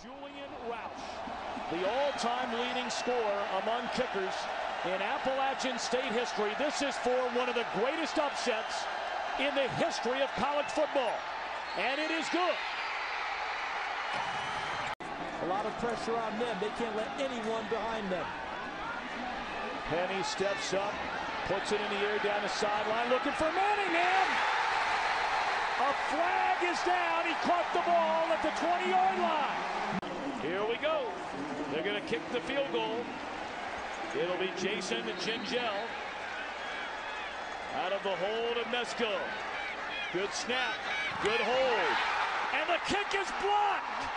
The all-time leading scorer among kickers in Appalachian State history. This is for one of the greatest upsets in the history of college football. And it is good. A lot of pressure on them. They can't let anyone behind them. Penny steps up, puts it in the air down the sideline, looking for Manningham. A flag is down. He caught the ball at the 20-yard line. Here we go. They're going to kick the field goal. It'll be Jason Gingell out of the hold of Mesco. Good snap, good hold, and the kick is blocked.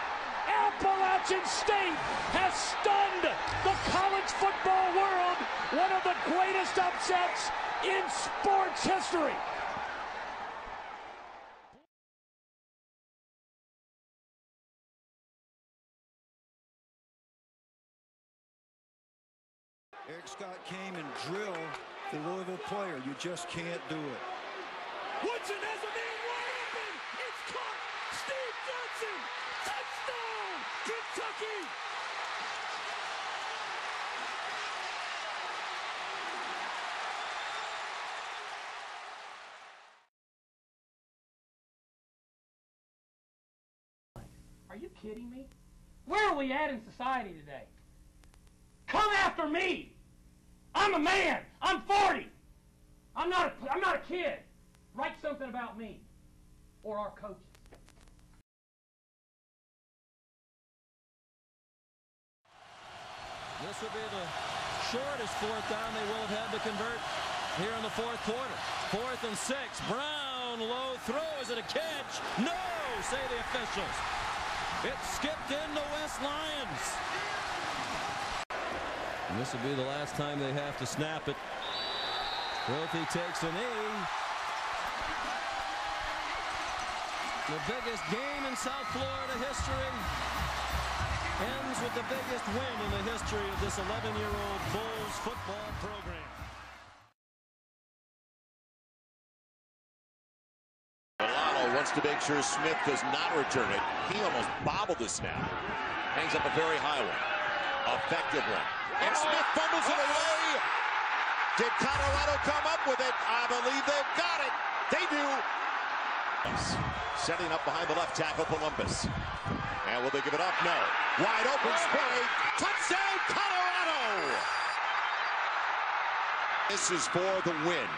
Appalachian State has stunned the college football world. One of the greatest upsets in sports history. Eric Scott came and drilled the Louisville player. You just can't do it. Woodson has a man wide open. It's caught. Steve Johnson. Touchdown, Kentucky. Are you kidding me? Where are we at in society today? Come after me. I'm a man. I'm 40. I'm not a kid. Write something about me or our coaches. This will be the shortest fourth down they will have had to convert here in the fourth quarter. 4th and 6. Brown, low throw. Is it a catch? No, say the officials. It skipped into West Lions. And this will be the last time they have to snap it. Wilkie takes a knee. The biggest game in South Florida history ends with the biggest win in the history of this 11-year-old Bulls football program. Milano wants to make sure Smith does not return it. He almost bobbled the snap. Hangs up a very high one. Effective one. And Smith fumbles it away. Did Colorado come up with it? I believe they've got it. They do. Setting up behind the left tackle, Columbus. And will they give it up? No. Wide open spray. Touchdown, Colorado! This is for the win.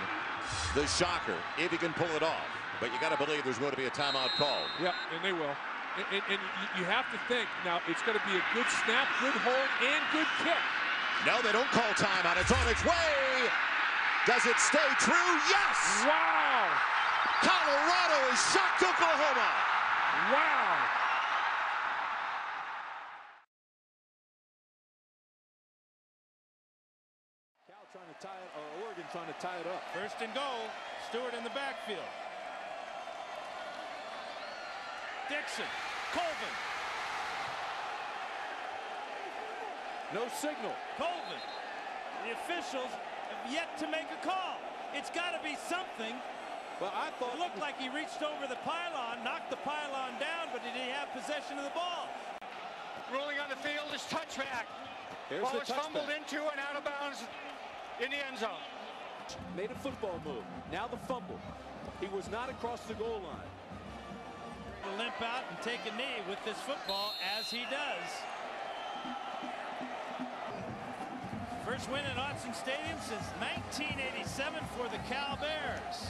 The shocker, if he can pull it off. But you got to believe there's going to be a timeout called. Yep, and they will. And you have to think, now it's going to be a good snap, good hold, and good kick. No, they don't call timeout. It's on its way. Does it stay true? Yes! Wow! Colorado is shocked Oklahoma. Wow! Cal trying to tie it, or Oregon trying to tie it up. First and goal. Stewart in the backfield. Dixon. Colvin. No signal. Colvin. The officials have yet to make a call. It's got to be something. Well, I thought it looked like he reached over the pylon, knocked the pylon down, but did he have possession of the ball? Rolling on the field is touchback. Here's Ball the is fumbled into and out of bounds in the end zone. Made a football move. Now the fumble. He was not across the goal line. He'll limp out and take a knee with this football, as he does. First win at Autzen Stadium since 1987 for the Cal Bears.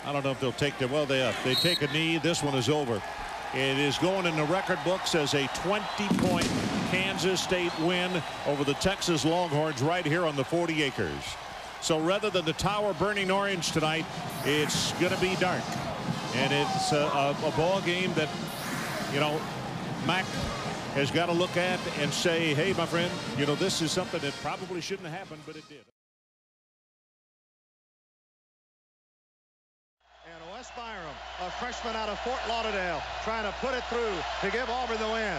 I don't know if they'll take the, well, they take a knee. This one is over. It is going in the record books as a 20-point Kansas State win over the Texas Longhorns right here on the 40 acres. So rather than the tower burning orange tonight, it's going to be dark. And it's a ball game that, you know, Mac has got to look at and say, hey, my friend, you know, this is something that probably shouldn't have happened, but it did. And Wes Byram, a freshman out of Fort Lauderdale, trying to put it through to give Auburn the win.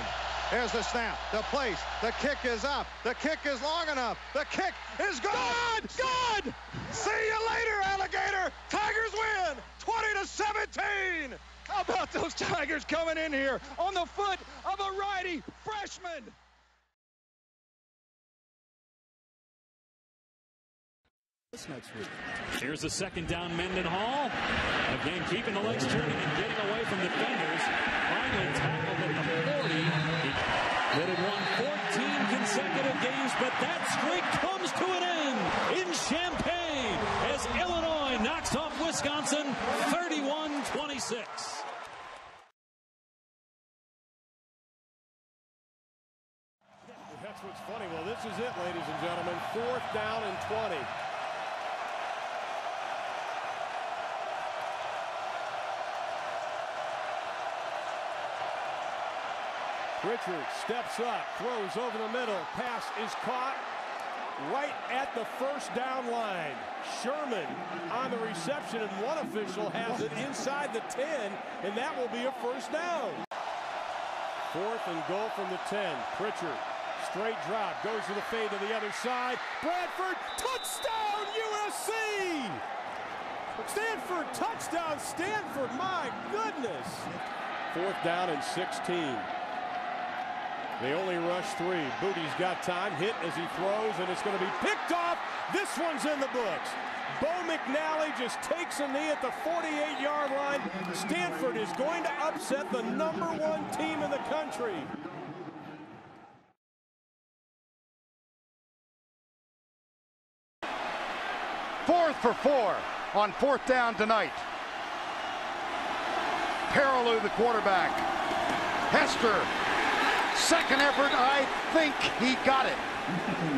Here's the snap, the place, the kick is up, the kick is long enough, the kick is good! Good! See you later, alligator! Tigers win, 20-17! How about those Tigers coming in here on the foot of a righty freshman? Next week. Here's the second down, Mendenhall. Again, keeping the legs turning and getting away from defenders. Finally tackled at the 40. That had won 14 consecutive games, but that streak comes to an end in Champaign as Illinois knocks off Wisconsin 31-26. That's what's funny. Well, this is it, ladies and gentlemen. 4th down and 20. Richard steps up, throws over the middle. Pass is caught right at the first down line. Sherman on the reception, and one official has it inside the 10, and that will be a first down. 4th and goal from the 10. Pritchard, straight drop, goes to the fade to the other side. Bradford, touchdown USC! Stanford, touchdown Stanford, my goodness! 4th down and 16. They only rush 3. Booty's got time. Hit as he throws, and it's going to be picked off. This one's in the books. Bo McNally just takes a knee at the 48-yard line. Stanford is going to upset the #1 team in the country. Fourth for 4 on 4th down tonight. Perilou, the quarterback. Hester. Second effort, I think he got it.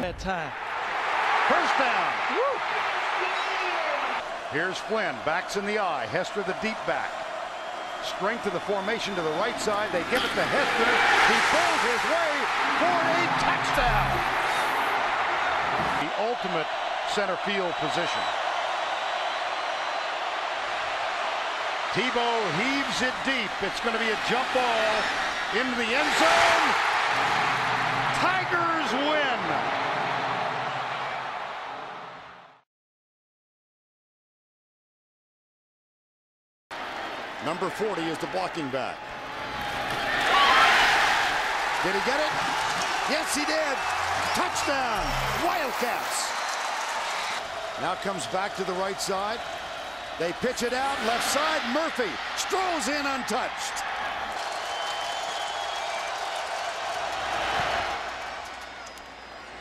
That time. First down. Woo. Here's Flynn, backs in the eye. Hester, the deep back. Strength of the formation to the right side. They give it to Hester. He throws his way for a touchdown. The ultimate center field position. Tebow heaves it deep. It's going to be a jump ball into the end zone. Tigers win. Number 40 is the blocking back. Did he get it? Yes, he did. Touchdown, Wildcats. Now comes back to the right side. They pitch it out, left side, Murphy strolls in untouched.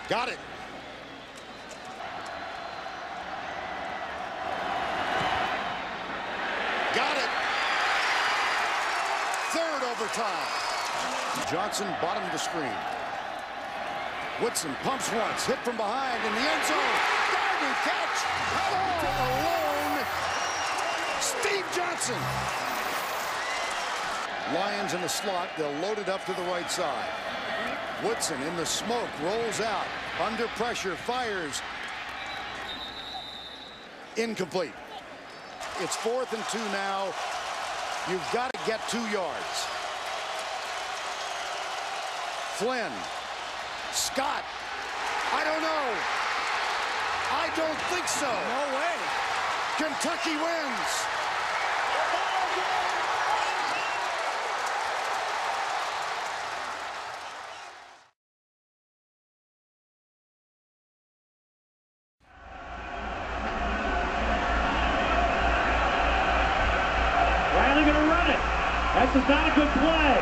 Got it. Got it. Third overtime. Johnson bottom of the screen. Woodson pumps once, hit from behind in the end zone. Diving catch. All alone. Steve Johnson. Lions in the slot. They'll load it up to the right side. Woodson in the smoke, rolls out, under pressure, fires. Incomplete. It's 4th and 2 now. You've got to get 2 yards. Flynn. Scott. I don't know. I don't think so. No way. Kentucky wins. That's not a good play.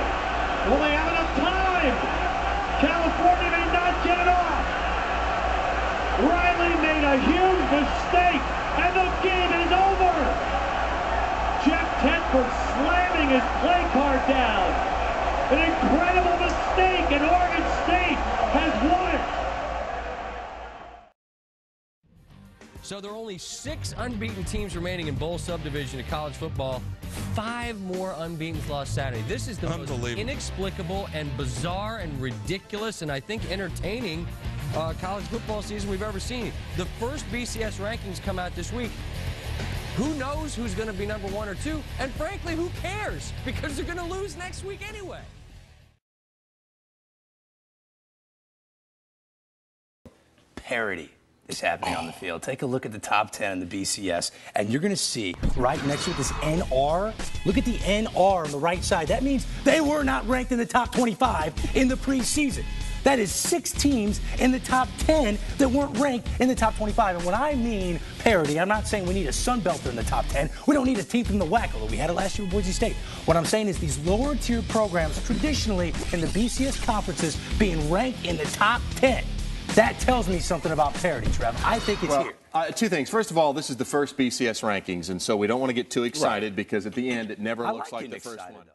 Will they have enough time? California may not get it off. Riley made a huge mistake, and the game is over. Jeff Tedford slamming his play card down. An incredible mistake, and Oregon State has won it. So there are only 6 unbeaten teams remaining in bowl subdivision of college football. 5 more unbeaten lost Saturday. This is the most inexplicable and bizarre and ridiculous and I think entertaining college football season we've ever seen. The first BCS rankings come out this week. Who knows who's going to be number 1 or 2? And frankly, who cares? Because they're going to lose next week anyway. parity is happening on the field. Take a look at the top 10 in the BCS, and you're going to see right next to it this NR. Look at the NR on the right side. That means they were not ranked in the top 25 in the preseason. That is 6 teams in the top 10 that weren't ranked in the top 25. And when I mean parity, I'm not saying we need a Sunbelter in the top 10. We don't need a team from the WAC, although we had it last year with Boise State. What I'm saying is these lower tier programs traditionally in the BCS conferences being ranked in the top 10. That tells me something about parity, Trev. I think it's here. 2 things. First of all, this is the first BCS rankings, and so we don't want to get too excited because at the end it never looks like the first one.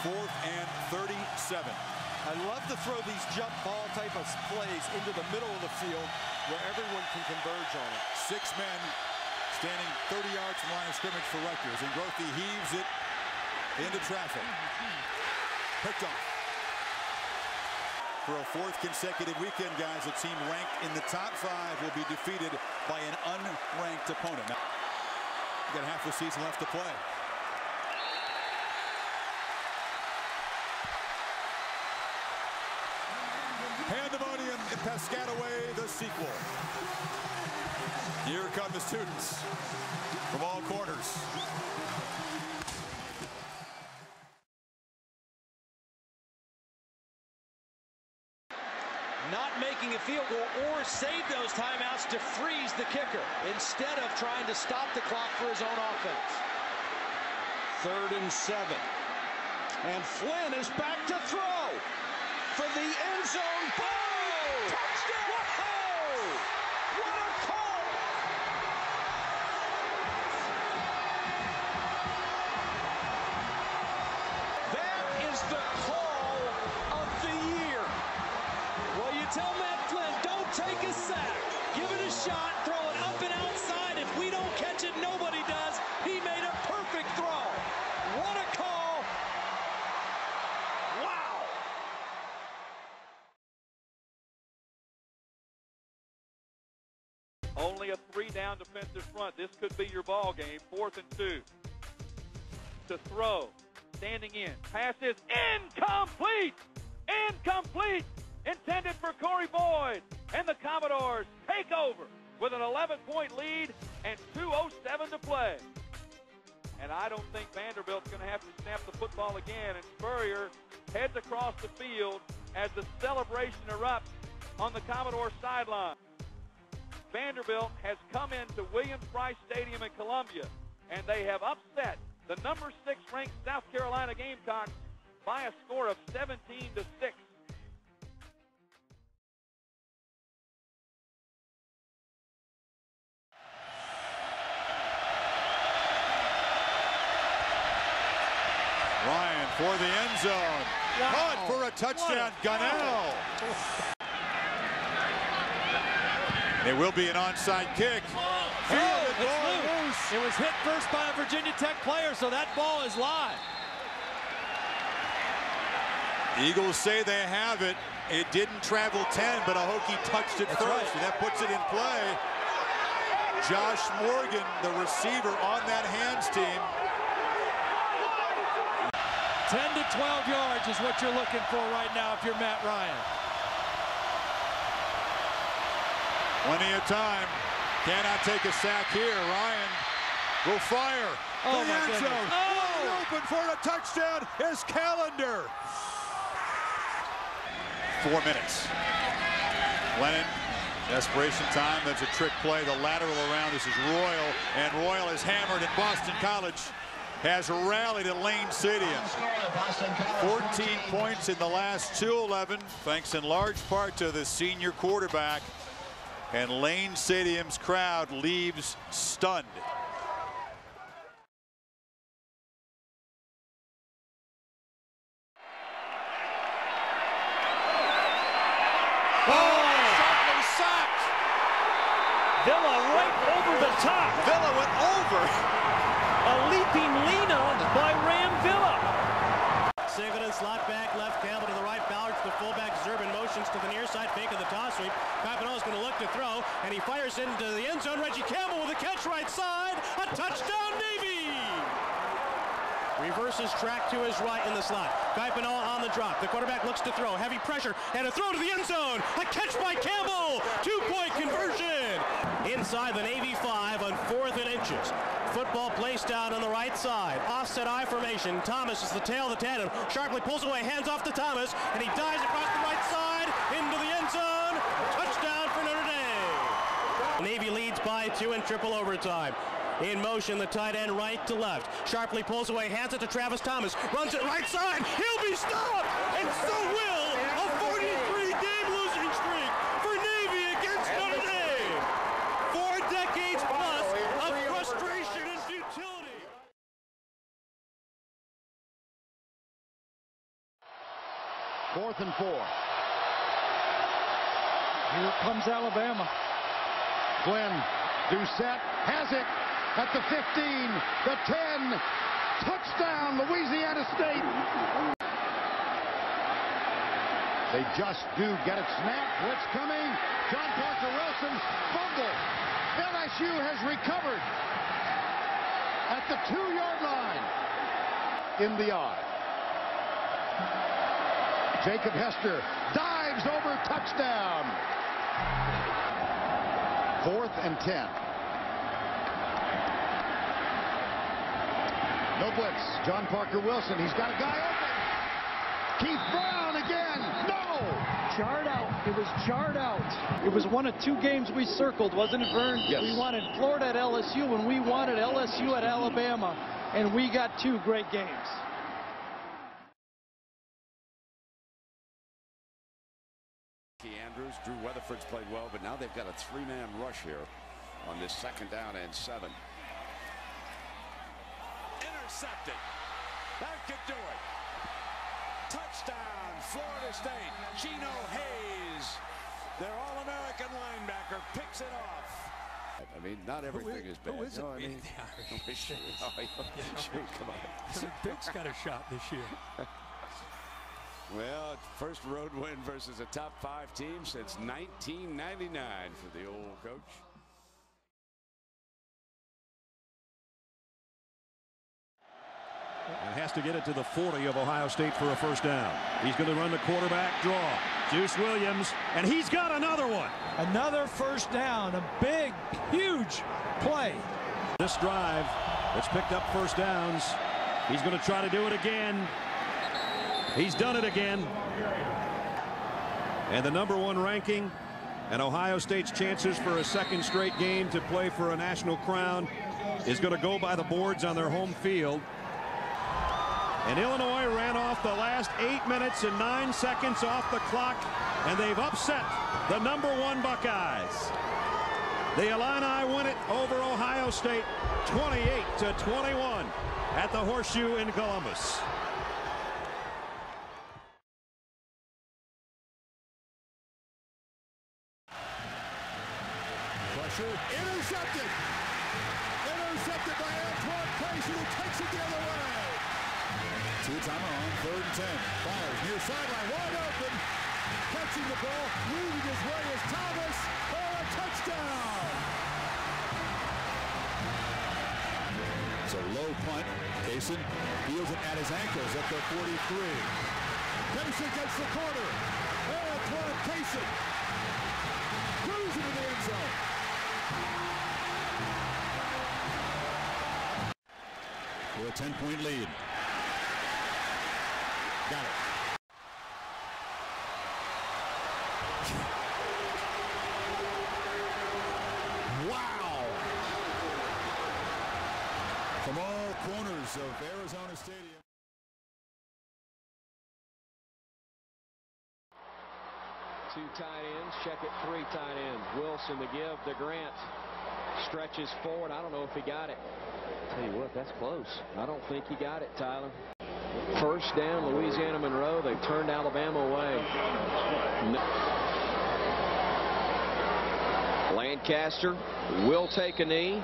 4th and 37. I love to throw these jump ball type of plays into the middle of the field where everyone can converge on it. 6 men standing 30 yards from line of scrimmage for Rutgers, and Grothy heaves it into traffic. Picked off. For a 4th consecutive weekend, guys, a team ranked in the top 5 will be defeated by an unranked opponent. Now, we've got half the season left to play. Pandemonium in Piscataway, the sequel. Here come the students from all corners. Not making a field goal or save those timeouts to freeze the kicker instead of trying to stop the clock for his own offense. 3rd and 7. And Flynn is back to throw for the end zone. Boom! Touchdown! Whoa! What a call! That is the call of the year. Well, you tell Matt Flynn, don't take a sack. Give it a shot, throw it up and outside. If we don't catch it, nobody does. He made a perfect throw. What a call. Wow. Only a 3-down defensive front. This could be your ball game. 4th and 2. To throw. Standing in. Pass is incomplete. Incomplete. Intended for Corey Boyd. And the Commodores take over with an 11-point lead and 2:07 to play. And I don't think Vanderbilt's going to have to snap the football again. And Spurrier heads across the field as the celebration erupts on the Commodore sideline. Vanderbilt has come into Williams-Brice Stadium in Columbia, and they have upset the number 6 ranked South Carolina Gamecocks by a score of 17-6. Ryan for the end zone. Caught for a touchdown, Gunnell. It will be an onside kick. It was hit first by a Virginia Tech player, so that ball is live. Eagles say they have it. It didn't travel 10, but a Hokie touched it first, right. And that puts it in play. Josh Morgan, the receiver on that hands team. 10 to 12 yards is what you're looking for right now if you're Matt Ryan. Plenty of time. Cannot take a sack here. Ryan will fire. Oh, the end zone. Oh. Open for a touchdown is Callender. 4 minutes. Lennon, desperation time. That's a trick play. The lateral around. This is Royal, and Royal is hammered, and Boston College has rallied at Lane Stadium. 14 points in the last 2:11, thanks in large part to the senior quarterback. And Lane Stadium's crowd leaves stunned. Sharply sacked. Villa right over the top. Villa went over. A leaping Lena by Ram Villa. Sigurdsson slot back left, Campbell to the right, Ballard to the fullback, Zerban motions to the near side, fake of the toss sweep. Papano's going to look to throw, and he fires into the end zone. Reggie Campbell with a catch right side. A touchdown, Navy! Reverses track to his right in the slot. Kuipinall on the drop. The quarterback looks to throw. Heavy pressure and a throw to the end zone. A catch by Campbell. 2-point conversion. Inside the Navy 5 on 4th and inches. Football placed out on the right side. Offset I formation. Thomas is the tail of the tandem. Sharply pulls away, hands off to Thomas, and he dives across the right side into the end zone. Touchdown for Notre Dame. Navy leads by 2 in triple overtime. In motion, the tight end right to left. Sharply pulls away, hands it to Travis Thomas. Runs it right side. He'll be stopped, and so will a 43-game losing streak for Navy against Notre Dame. 4 decades plus of frustration and futility. Fourth and 4. Here comes Alabama. Glenn Doucette has it at the 15, the 10. Touchdown, Louisiana State. They just do get it snapped. Blitz coming. John Parker Wilson fumble. LSU has recovered at the 2-yard line in the eye. Jacob Hester dives over, touchdown. 4th and 10. No blitz. John Parker Wilson. He's got a guy open. Keith Brown again. No. Jarred out. It was jarred out. It was one of 2 games we circled, wasn't it, Vern? Yes. We wanted Florida at LSU, and we wanted LSU at Alabama, and we got 2 great games. Andrews, Drew Weatherford's played well, but now they've got a 3-man rush here on this 2nd down and 7. Intercepted. That could do it. Touchdown, Florida State. Gino Hayes, their All-American linebacker, picks it off. I mean, not everything is bad. Who is it? No, I mean, sure, come on. Pitt's got a shot this year. Well, first road win versus a top 5 team since 1999 for the old coach. And has to get it to the 40 of Ohio State for a first down. He's going to run the quarterback draw. Juice Williams, and he's got another one. Another first down. A big, huge play. This drive, it's picked up first downs. He's going to try to do it again. He's done it again. And the #1 ranking and Ohio State's chances for a 2nd straight game to play for a national crown is going to go by the boards on their home field. And Illinois ran off the last 8 minutes and 9 seconds off the clock, and they've upset the #1 Buckeyes. The Illini win it over Ohio State 28-21 at the Horseshoe in Columbus. Intercepted. Intercepted by Antoine Payson, who takes it the other way. 2-timer on 3rd and 10. Fires near sideline, wide open. Catching the ball, weaving his way is Thomas for a touchdown. It's a low punt. Payson feels it at his ankles at the 43. Payson gets the corner. Antoine Payson cruising to the end zone. For a 10-point lead. Got it. Wow! From all corners of Arizona Stadium. Two tight ends, check it, 3 tight ends. Wilson to give to Grant. Stretches forward. I don't know if he got it. Tell you what, that's close. I don't think he got it, Tyler. First down, Louisiana Monroe. They've turned Alabama away. Lancaster will take a knee.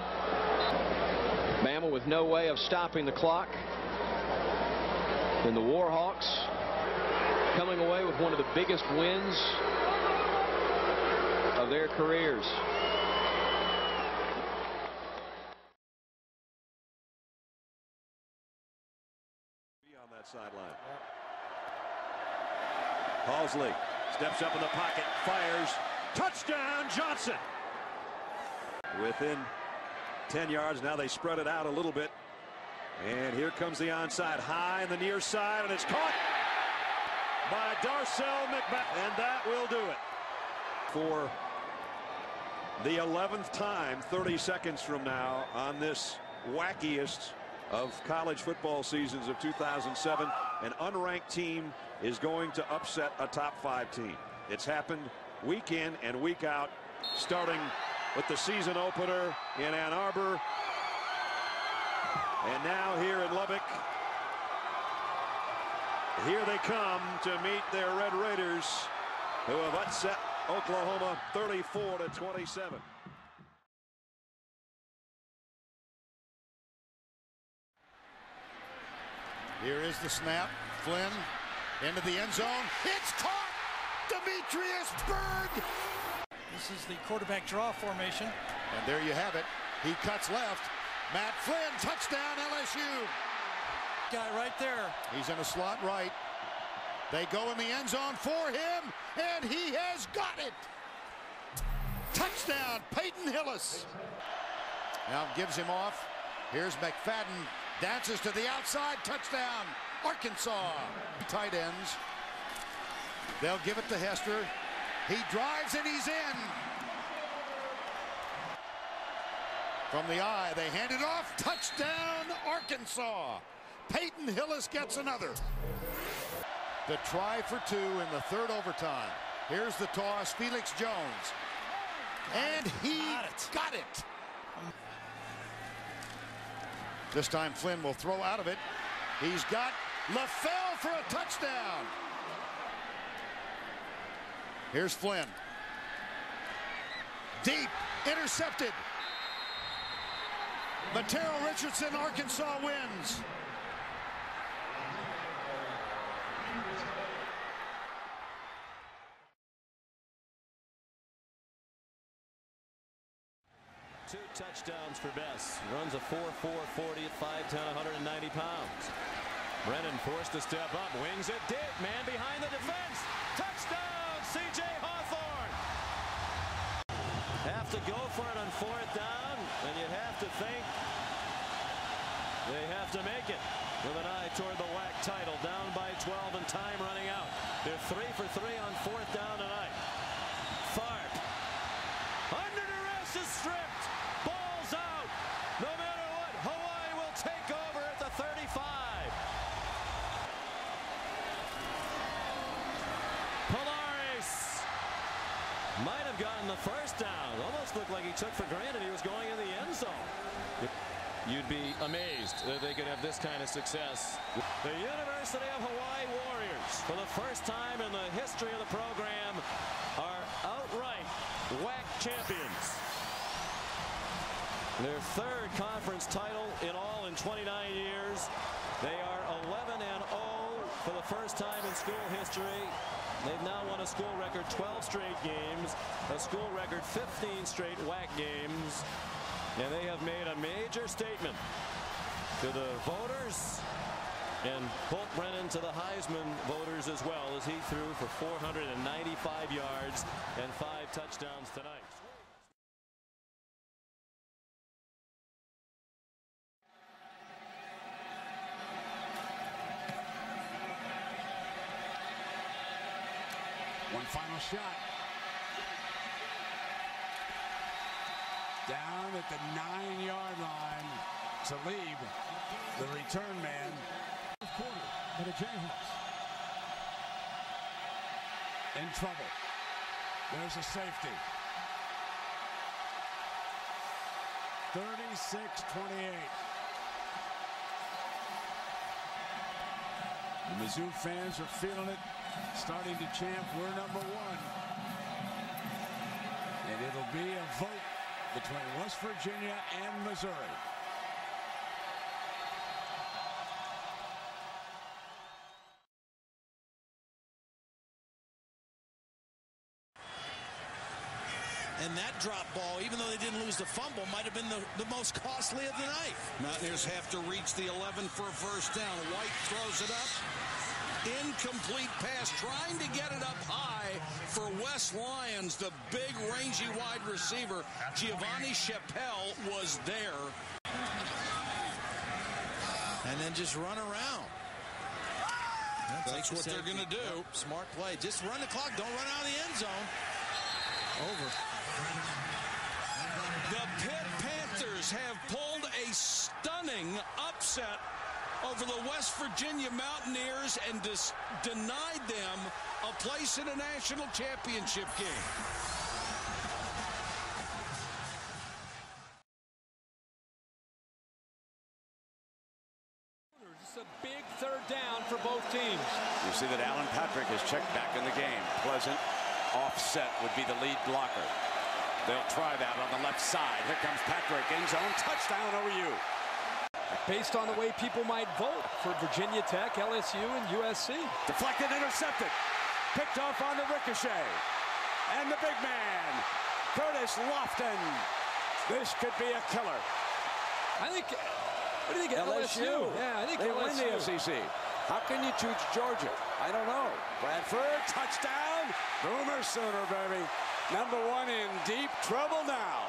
Bama with no way of stopping the clock. And the Warhawks coming away with one of the biggest wins of their careers. sideline. Halsley steps up in the pocket, fires, touchdown Johnson. Within 10 yards, now they spread it out a little bit. And here comes the onside, high in the near side, and it's caught by Darcel McBath, and that will do it. For the 11th time, 30 seconds from now, on this wackiest of college football seasons of 2007, an unranked team is going to upset a top 5 team. It's happened week in and week out, starting with the season opener in Ann Arbor, and now here in Lubbock. Here they come to meet their Red Raiders, who have upset Oklahoma 34-27. Here is the snap. Flynn into the end zone. It's caught! Demetrius Byrd! This is the quarterback draw formation. And there you have it. He cuts left. Matt Flynn, touchdown LSU. Guy right there. He's in a slot right. They go in the end zone for him, and he has got it. Touchdown, Peyton Hillis. Now gives him off. Here's McFadden. Dances to the outside. Touchdown, Arkansas. Tight ends. They'll give it to Hester. He drives and he's in. From the eye, they hand it off. Touchdown, Arkansas. Peyton Hillis gets another. The try for 2 in the 3rd overtime. Here's the toss, Felix Jones. And he got it. This time Flynn will throw out of it. He's got LaFell for a touchdown. Here's Flynn. Deep, intercepted. Matero Richardson, Arkansas wins. Two touchdowns for Bess. Runs a 4.4 40 at 5'10", 190 pounds. Brennan forced to step up. Wings it deep. Man behind the defense. Touchdown, C.J. Hawthorne. Have to go for it on 4th down, and you'd have to think they have to make it with an eye toward the WAC title. Down by 12 and time running out. They're 3 for 3 on 4th down tonight. Tharp under duress is stripped. Ball's out. No matter what, Hawaii will take over at the 35. Polaris might have gotten the 1st down. Almost looked like he took for granted he was going in the end zone. You'd be amazed that they could have this kind of success. The University of Hawaii Warriors, for the first time in the history of the program, are outright WAC champions. Their 3rd conference title in all in 29 years. They are 11-0 for the first time in school history. They've now won a school record 12 straight games, a school record 15 straight WAC games, and they have made a major statement to the voters and Holt Brennan to the Heisman voters as well, as he threw for 495 yards and 5 touchdowns tonight. One final shot. Down at the 9-yard line. Talib, the return man. Quarter for the Jayhawks. In trouble. There's a safety. 36-28. The Mizzou fans are feeling it, starting to chant, "We're number 1." And it'll be a vote between West Virginia and Missouri. And that drop ball, even though they didn't lose the fumble, might have been the most costly of the night. Mountaineers have to reach the 11 for a first down. White throws it up. Incomplete pass, trying to get it up high for Wes Lyons, the big, rangy wide receiver. Giovanni Chappelle was there. And then just run around. That's what they're going to do. Smart play. Just run the clock. Don't run out of the end zone. Over. The Pitt Panthers have pulled a stunning upset over the West Virginia Mountaineers and denied them a place in a national championship game. It's a big third down for both teams. You see that Alan Patrick is checked back in the game. Pleasant offset would be the lead blocker. They'll try that on the left side. Here comes Patrick, end zone, touchdown OU. Based on the way people might vote for Virginia Tech, LSU, and USC. Deflected, intercepted. Picked off on the ricochet. And the big man, Curtis Lofton. This could be a killer. I think, what do you think, LSU? Yeah, I think they LSU. win the SEC. How can you choose Georgia? I don't know. Bradford, touchdown. Boomer Sooner, baby. #1 in deep trouble now.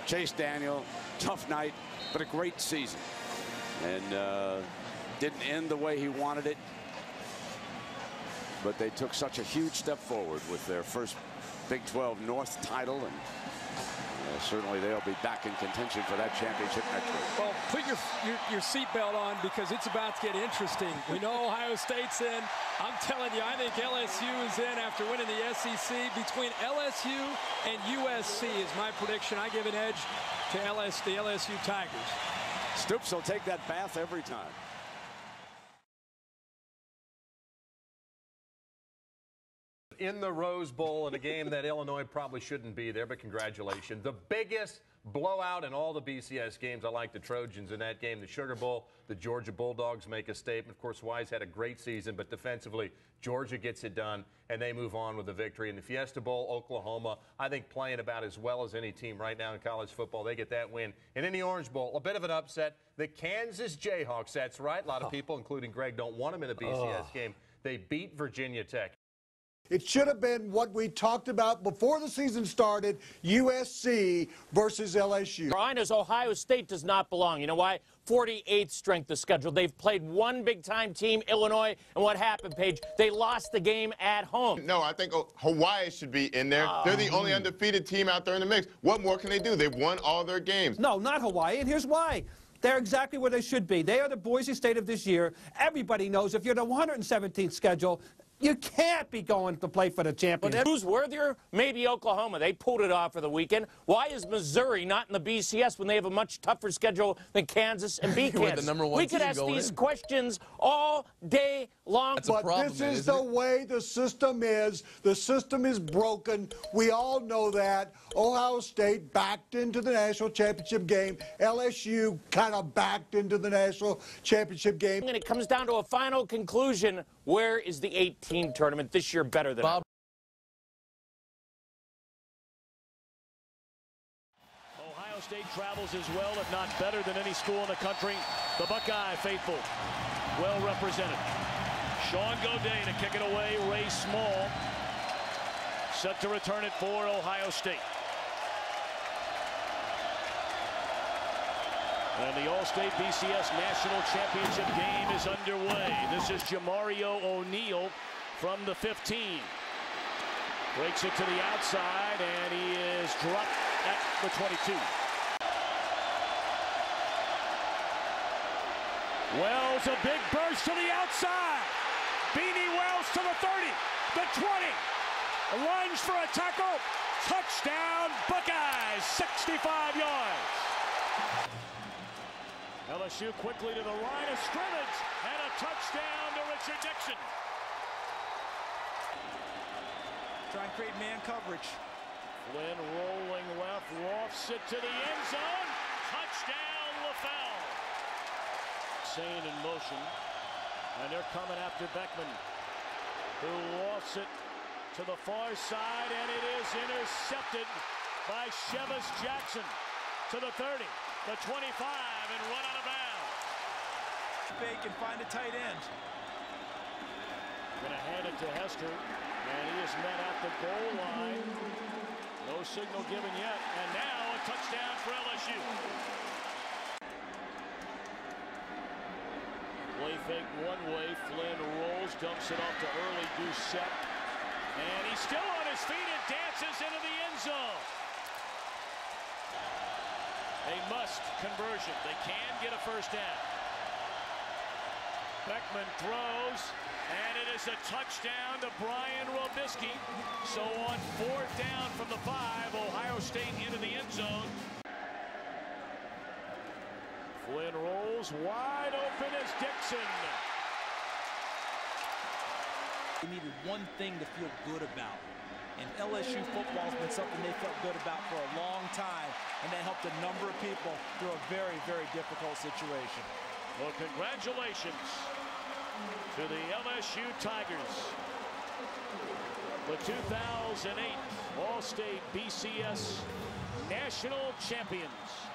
Chase Daniel, tough night, but a great season. And didn't end the way he wanted it. But they took such a huge step forward with their first Big 12 North title. And certainly they'll be back in contention for that championship next week. Well, put your seatbelt on because it's about to get interesting. We know Ohio State's in. I'm telling you, I think LSU is in after winning the SEC. Between LSU and USC is my prediction. I give an edge to the LSU Tigers. Stoops will take that bath every time. In the Rose Bowl in a game that Illinois probably shouldn't be there, but congratulations. The biggest blowout in all the BCS games. I like the Trojans in that game. The Sugar Bowl, the Georgia Bulldogs make a statement. Of course, Wise had a great season, but defensively, Georgia gets it done, and they move on with a victory. In the Fiesta Bowl, Oklahoma, I think playing about as well as any team right now in college football. They get that win. And in the Orange Bowl, a bit of an upset. The Kansas Jayhawks, that's right. A lot of people, including Greg, don't want them in a BCS game. They beat Virginia Tech. It should have been what we talked about before the season started, USC versus LSU. I know Ohio State does not belong. You know why? 48th strength of schedule. They've played one big-time team, Illinois, and what happened, Paige? They lost the game at home. No, I think Hawaii should be in there. They're the only undefeated team out there in the mix. What more can they do? They've won all their games. No, not Hawaii, and here's why. They're exactly where they should be. They are the Boise State of this year. Everybody knows if you're the 117th schedule, you can't be going to play for the championship. Who's worthier? Maybe Oklahoma. They pulled it off for the weekend. Why is Missouri not in the BCS when they have a much tougher schedule than Kansas and beat Kansas? We could ask these questions all day long. But this is the way the system is. The system is broken. We all know that. Ohio State backed into the national championship game. LSU kind of backed into the national championship game. And it comes down to a final conclusion. Where is the 8-team tournament this year better than Bob? Ohio State travels as well, if not better than any school in the country. The Buckeye faithful, well represented. Sean Godet to kick it away. Ray Small set to return it for Ohio State. And the All-State BCS National Championship game is underway. This is Jamario O'Neal from the 15. Breaks it to the outside, and he is dropped at the 22. Wells, a big burst to the outside. Beanie Wells to the 30, the 20. A lunge for a tackle. Touchdown, Buckeyes, 65 yards. LSU quickly to the line of scrimmage, and a touchdown to Richard Dixon. Try and create man coverage. Flynn rolling left, lofts it to the end zone. Touchdown, LaFell. Sane in motion, and they're coming after Beckman, who lofts it to the far side, and it is intercepted by Shevis Jackson to the 30, the 25, and run out of bounds. Fake and find a tight end. Going to hand it to Hester, and he is met at the goal line. No signal given yet, and now a touchdown for LSU. Play fake one way, Flynn rolls, dumps it off to early Doucette, and he's still on his feet and dances into the end zone. A must conversion. They can get a first down. Beckman throws, and it is a touchdown to Brian Robisky. So on 4th down from the 5, Ohio State into the end zone. Flynn rolls, wide open is Dixon. They needed one thing to feel good about. And LSU football has been something they felt good about for a long time, and that helped a number of people through a very, very difficult situation. Well, congratulations to the LSU Tigers, the 2008 All-State BCS National Champions.